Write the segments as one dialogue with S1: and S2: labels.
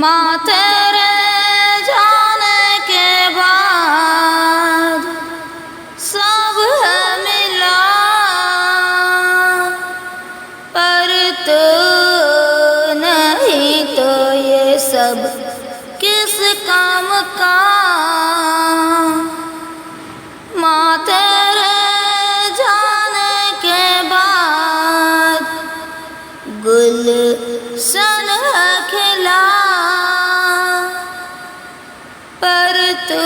S1: माँ तेरे जाने के बाद सब है मिला, पर तू नहीं तो ये सब किस काम का। माँ तेरे जाने के बाद गुलशन है खिला, पर तू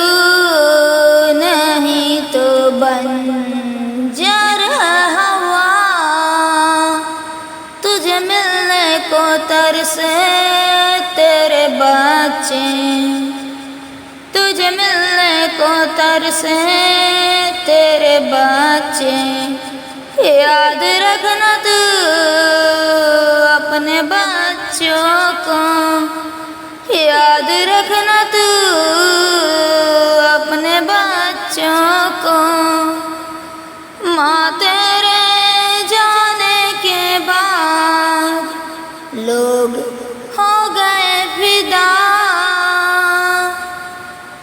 S1: नहीं तो बंजर है हवा। तुझे मिलने को तरसे तेरे बच्चे, तुझे मिलने को तरसे तेरे बच्चे। याद रखना तू अपने बच्चों को, याद रखना तू अपने बच्चों को। माँ तेरे जाने के बाद लोग हो गए फिदा,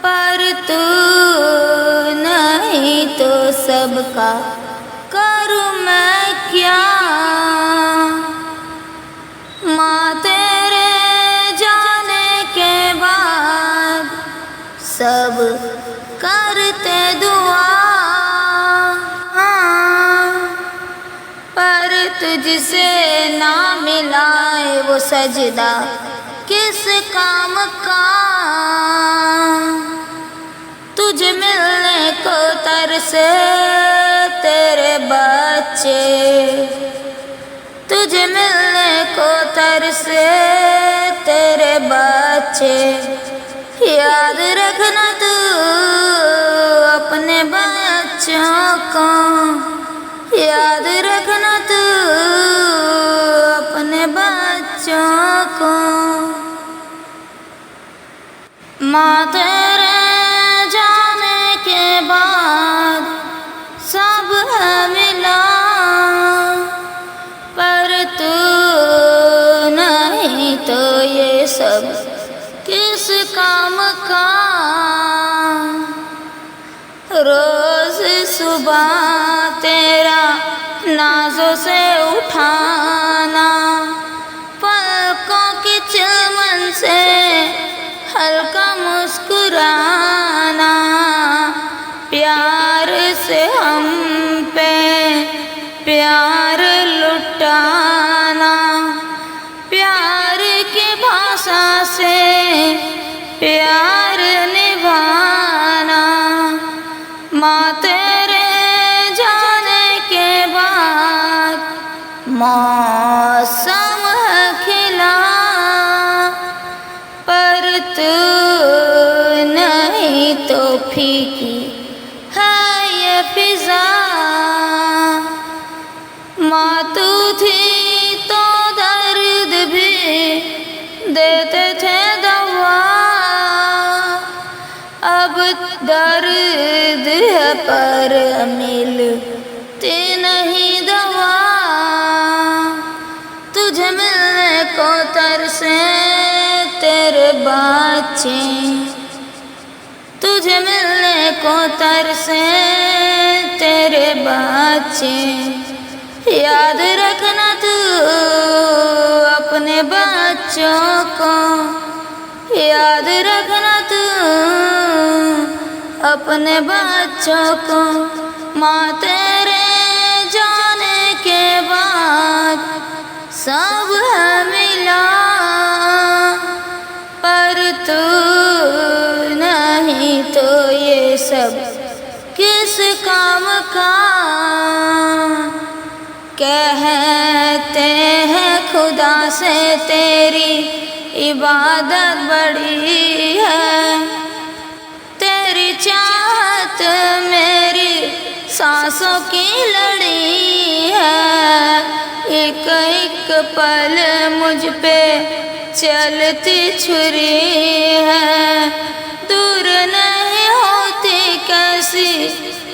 S1: पर तू नहीं तो सबका करूँ मैं क्या। माँ तेरे जाने के बाद सब करते दुआ, पर तुझसे ना मिलाए वो सजदा किस काम का। तुझे मिलने को तरसे तेरे बच्चे, तुझे मिलने को तरसे तेरे बच्चे। याद रखना तू अपने बच्चों को, याद रखना तू अपने बच्चों को। माँ तेरे जाने के बाद सब है मिला, पर तू नहीं तो ये सब किस काम का। रोज सुबह तेरा नाजों से उठाना, पलकों की चिलमन से हल्का मुस्कुराना, प्यार से हम पे प्यार लुटाना, प्यार की भाषा से प्यार निभाना। माँ तेरे जाने के बाद मौसम है खिला, पर तू नहीं तो फीकी है ये फिजा। माँ तू थी तो दर्द भी देते थे दवा, अब दर्द है पर मिलती नहीं दवा। तुझे मिलने को तरसे तेरे बच्चे, तुझे मिलने को तरसे तेरे बच्चे। याद रखना तू अपने बच्चों को, याद रखना तू अपने बच्चों को। माँ तेरे जाने के बाद सब है मिला, पर तू नहीं तो ये सब किस काम का। कहते हैं खुदा से तेरी इबादत बड़ी है, तेरी चाहत मेरी सांसों की लड़ी है। एक एक पल मुझ पे चलती छुरी है, दूर नहीं होती कैसी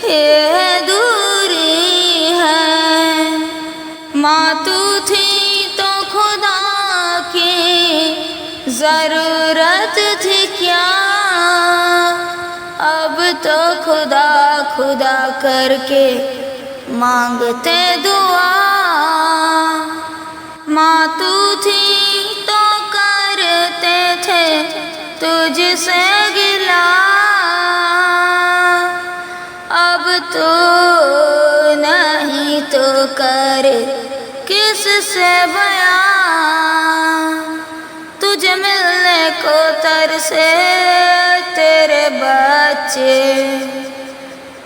S1: ये दूरी है। माँ तू थी तो खुदा की जरूर जरूरत थी क्या, अब तो खुदा खुदा करके मांगते दुआ। माँ तू थी तो करते थे तुझसे गिला, अब तो नहीं तो कर किससे बयां। तुझे मिलने को तरसे तेरे बच्चे,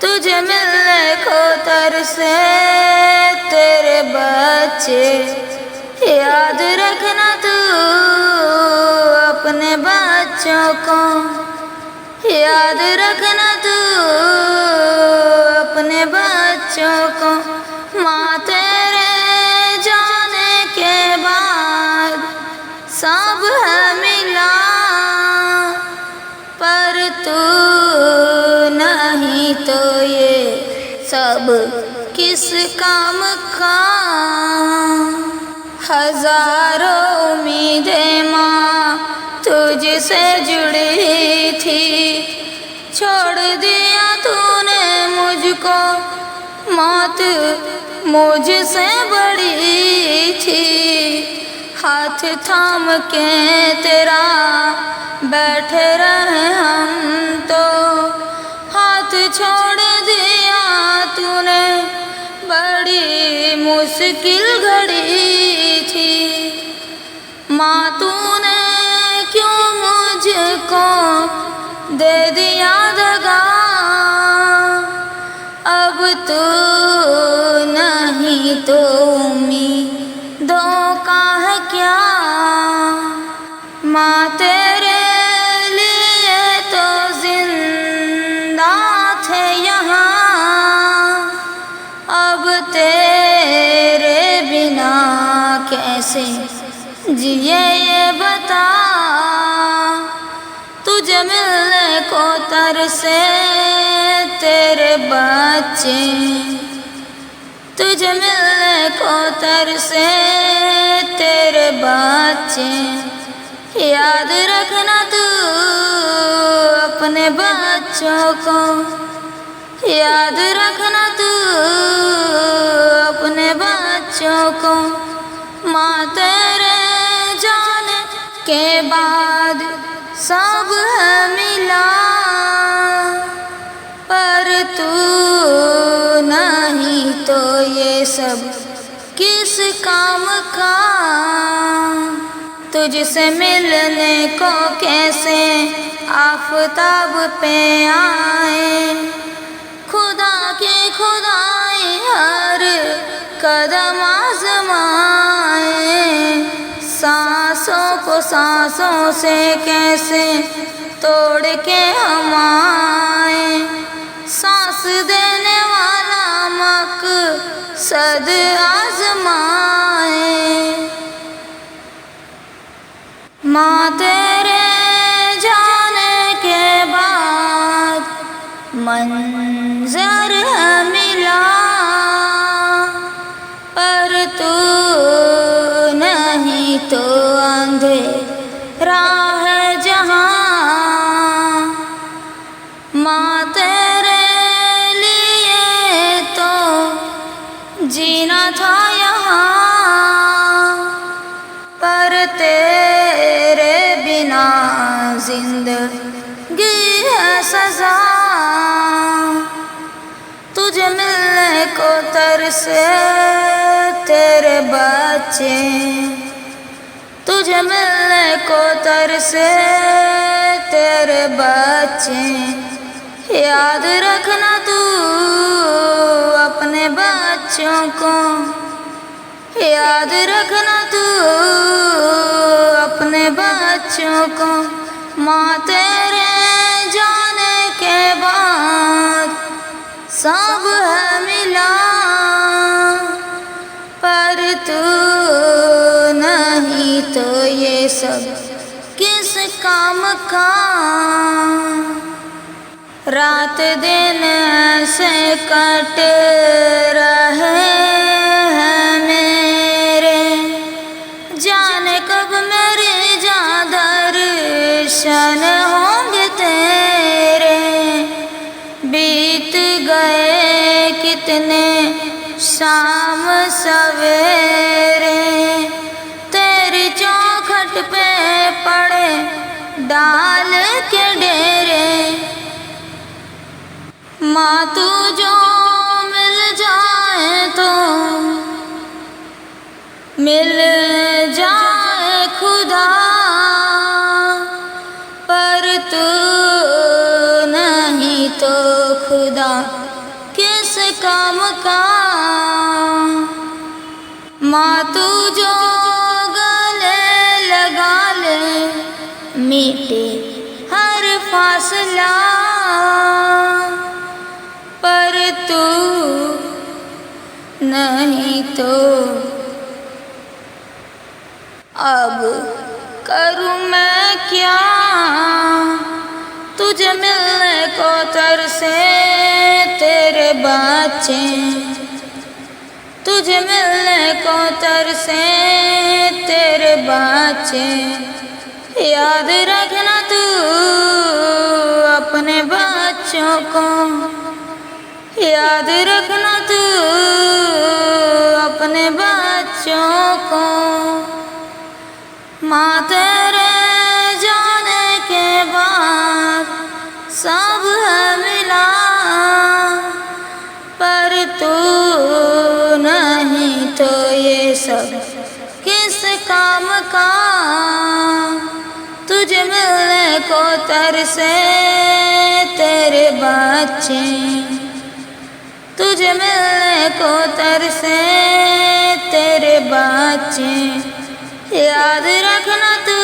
S1: तुझे मिलने को तरसे तेरे बच्चे। याद रखना तू अपने बच्चों को, याद रखना तू अपने बच्चों को। माँ तेरे जाने के बाद सब है मिला, पर तू नहीं तो ये सब किस काम का। हजारों उम्मीदें माँ तुझसे जुड़ी थी, छोड़ दिया तूने मुझको, मौत मुझसे बड़ी थी। हाथ थाम के तेरा बैठे रहे हम तो, हाथ छोड़ दिया तूने, बड़ी मुश्किल घड़ी थी। माँ तूने क्यों मुझको दे दिया दगा, अब तो नहीं तो उम्मीदों का है क्या। माँ तेरे लिए तो जिंदा थे यहाँ, अब तेरे बिना कैसे जिए ये बता। तुझे मिलने को तरसे तेरे बच्चे, तुझे मिलने को तरसे तेरे बच्चे। याद रखना तू अपने बच्चों को, याद रखना तू अपने बच्चों को। माँ तेरे जाने के बाद सब है मिला, पर तू नहीं तो ये सब किस काम का। तुझसे मिलने को कैसे आफताब पे आए, खुदा की खुदाई हर कदम आजमाए। सांसों को सांसों से कैसे तोड़ के हम आए, सांस देने वाला मकसद आजमाए। माँ तेरे जाने के बाद मंजर है मिला, पर तू नहीं तो अंधेरा है जहाँ। माँ तेरे लिए तो जीना था यहाँ, पर तेरे बिना जिंदगी है सजा। तुझे मिलने को तरसे तेरे बच्चे, तुझे मिलने को तरसे तेरे बच्चे। याद रखना तू अपने बच्चों को, याद रखना तू अपने बच्चों को। माँ तेरे जाने के बाद सब है मिला, पर तू नहीं तो ये सब किस काम का। रात दिन से कट रहे हैं मेरे, जाने कब मेरी जादर क्षण होंगे तेरे, बीत गए कितने शाम सवेरे, तेरी चौखट पे पड़े डाल के डेरे। माँ तू जो मिल जाए तो मिल जाए खुदा, पर तू नहीं तो खुदा किस काम का। माँ तू जो गले लगा ले, मिटे हर फासला, पर तू नहीं तो अब करूँ मैं क्या। तुझे मिलने को तरसे तेरे बच्चे, तुझे मिलने को तरसे तेरे बच्चे। याद रखना तू अपने बच्चों को, याद रखना तू अपने बच्चों को। माँ तेरे जाने के बाद सब है मिला, पर तू नहीं तो ये सब किस काम का। तुझे मिलने को तरसे तेरे बच्चे, तुझे मिलने को तरसे तेरे बच्चे। याद रखना तू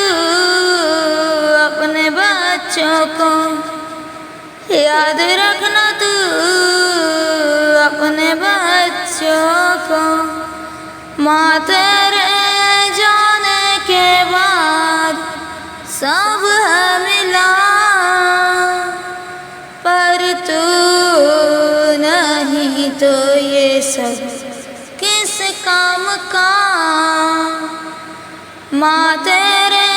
S1: अपने बच्चों को, याद रखना तू अपने बच्चों को। माँ तेरे जाने के बाद सब है मिला, पर तू नहीं तो ये सब किस काम का। माँ तेरे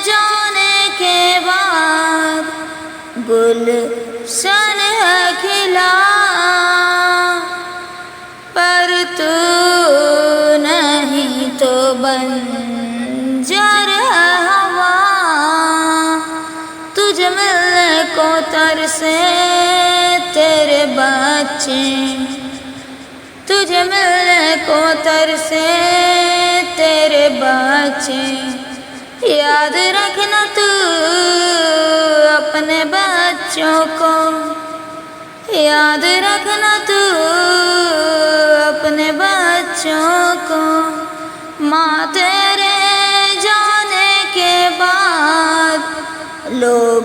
S1: जाने के बाद गुलशन है खिला, पर तू नहीं तो बंजर है हवा। तुझे मिलने को तरसे तेरे बच्चे, तुझे मिलने को तरसे तेरे बच्चे। याद रखना तू अपने बच्चों को, याद रखना तू अपने बच्चों को। माँ तेरे जाने के बाद लोग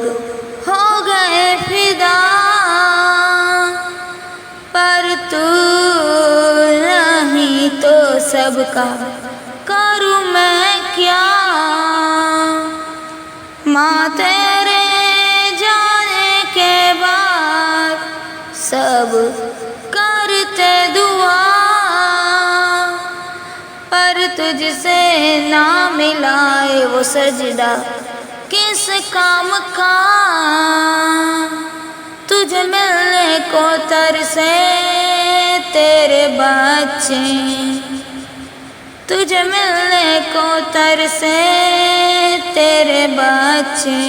S1: हो गए फिदा, पर तू नहीं तो सबका करूँ मैं क्या। माँ तेरे जाने के बाद सब करते दुआ, पर तुझसे ना मिलाए वो सजदा किस काम का। तुझे मिलने को तरसे तेरे बच्चे, तुझे मिलने को तरसे तेरे बच्चे।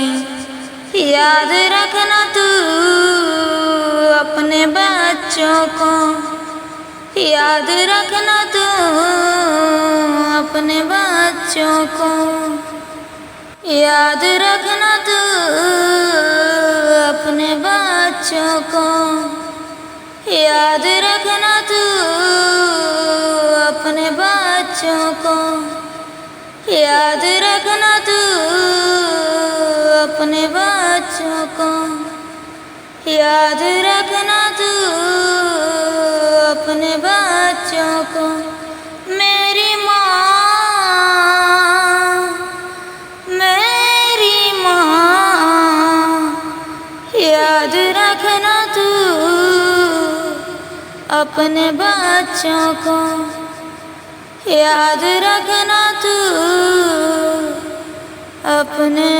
S1: याद रखना तू अपने बच्चों को, याद रखना तू अपने बच्चों को, याद रखना तू अपने बच्चों को, याद रखना तू अपने बच्चों को, याद रखना तू अपने बच्चों को, याद रखना तू अपने बच्चों को। मेरी माँ, मेरी माँ, याद रखना तू अपने बच्चों को, याद रखना तू अपने